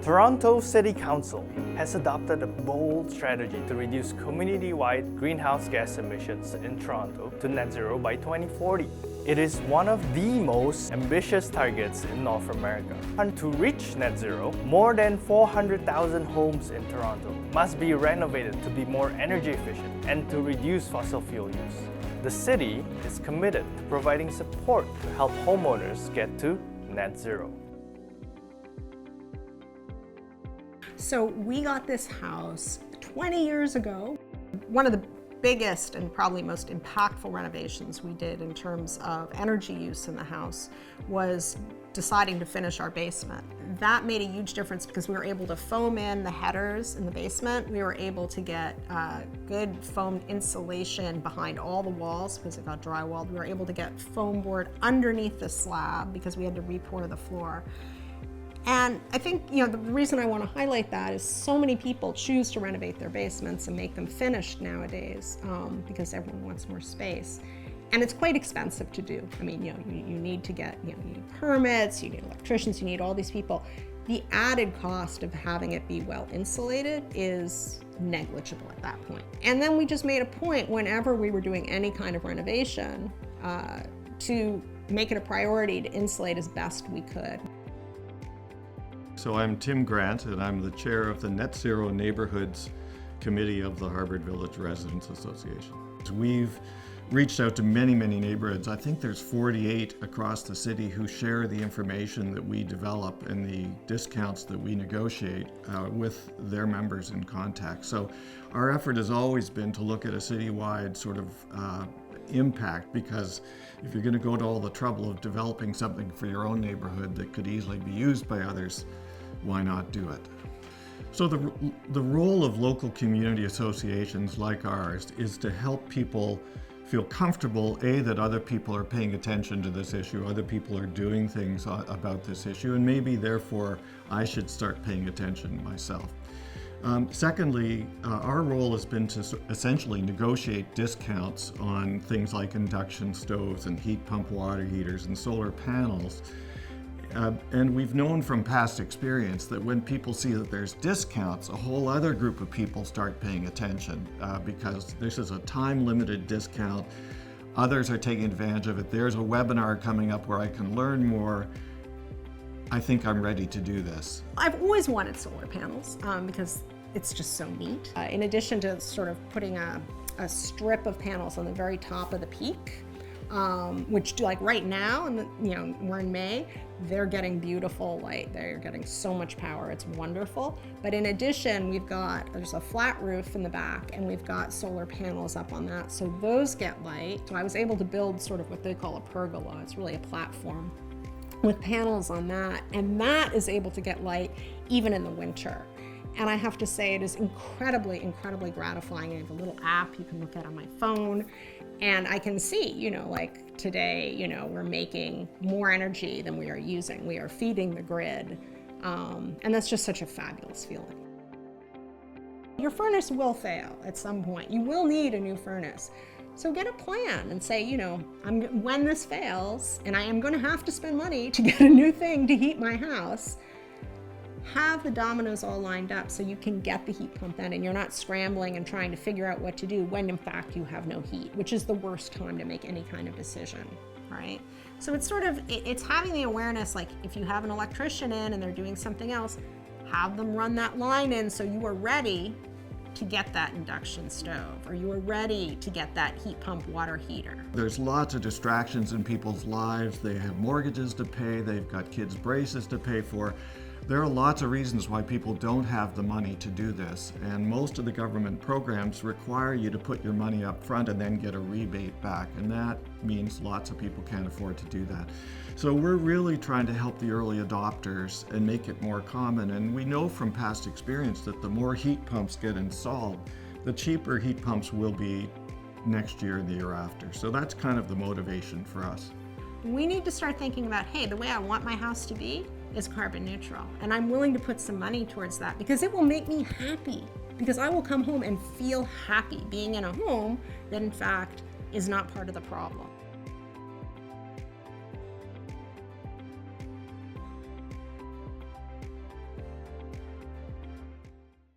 Toronto City Council has adopted a bold strategy to reduce community-wide greenhouse gas emissions in Toronto to net zero by 2040. It is one of the most ambitious targets in North America. And to reach net zero, more than 400,000 homes in Toronto must be renovated to be more energy efficient and to reduce fossil fuel use. The city is committed to providing support to help homeowners get to net zero. So we got this house 20 years ago. One of the biggest and probably most impactful renovations we did in terms of energy use in the house was deciding to finish our basement. That made a huge difference because we were able to foam in the headers in the basement. We were able to get good foam insulation behind all the walls because it got drywalled. We were able to get foam board underneath the slab because we had to re-pour the floor. And I think, the reason I want to highlight that is so many people choose to renovate their basements and make them finished nowadays because everyone wants more space. And it's quite expensive to do. I mean, you need to get, you need permits, you need electricians, you need all these people. The added cost of having it be well insulated is negligible at that point. And then we just made a point whenever we were doing any kind of renovation to make it a priority to insulate as best we could. So I'm Tim Grant, and I'm the chair of the Net Zero Neighborhoods Committee of the Harvard Village Residents Association. We've reached out to many neighborhoods. I think there's 48 across the city who share the information that we develop and the discounts that we negotiate with their members in contact. So our effort has always been to look at a citywide sort of impact, because if you're going to go to all the trouble of developing something for your own neighborhood that could easily be used by others, why not do it? So the role of local community associations like ours is to help people feel comfortable, that other people are paying attention to this issue, other people are doing things about this issue, and maybe therefore I should start paying attention myself. Secondly, our role has been to essentially negotiate discounts on things like induction stoves and heat pump water heaters and solar panels. And we've known from past experience that when people see that there's discounts, a whole other group of people start paying attention because this is a time-limited discount. Others are taking advantage of it. There's a webinar coming up where I can learn more. I think I'm ready to do this. I've always wanted solar panels because it's just so neat. In addition to sort of putting a strip of panels on the very top of the peak, which like right now, and we're in May, they're getting beautiful light. They're getting so much power. It's wonderful. But in addition, there's a flat roof in the back, and we've got solar panels up on that, so those get light. So I was able to build sort of what they call a pergola. It's really a platform with panels on that, and that is able to get light even in the winter. And I have to say, it is incredibly gratifying. I have a little app you can look at on my phone, and I can see, like today, we're making more energy than we are using. We are feeding the grid, and that's just such a fabulous feeling. Your furnace will fail at some point. You will need a new furnace. So get a plan and say, when this fails, and I am going to have to spend money to get a new thing to heat my house, have the dominoes all lined up so you can get the heat pump in and you're not scrambling and trying to figure out what to do when in fact you have no heat, which is the worst time to make any kind of decision, right? So it's having the awareness, like if you have an electrician in and they're doing something else, have them run that line in so you are ready to get that induction stove, or you are ready to get that heat pump water heater. There's lots of distractions in people's lives. They have mortgages to pay, they've got kids' braces to pay for. There are lots of reasons why people don't have the money to do this, and most of the government programs require you to put your money up front and then get a rebate back, and that means lots of people can't afford to do that. So we're really trying to help the early adopters and make it more common, and we know from past experience that the more heat pumps get installed, the cheaper heat pumps will be next year and the year after. So that's kind of the motivation for us. We need to start thinking about, hey, the way I want my house to be is carbon neutral, and I'm willing to put some money towards that because it will make me happy, because I will come home and feel happy being in a home that in fact is not part of the problem.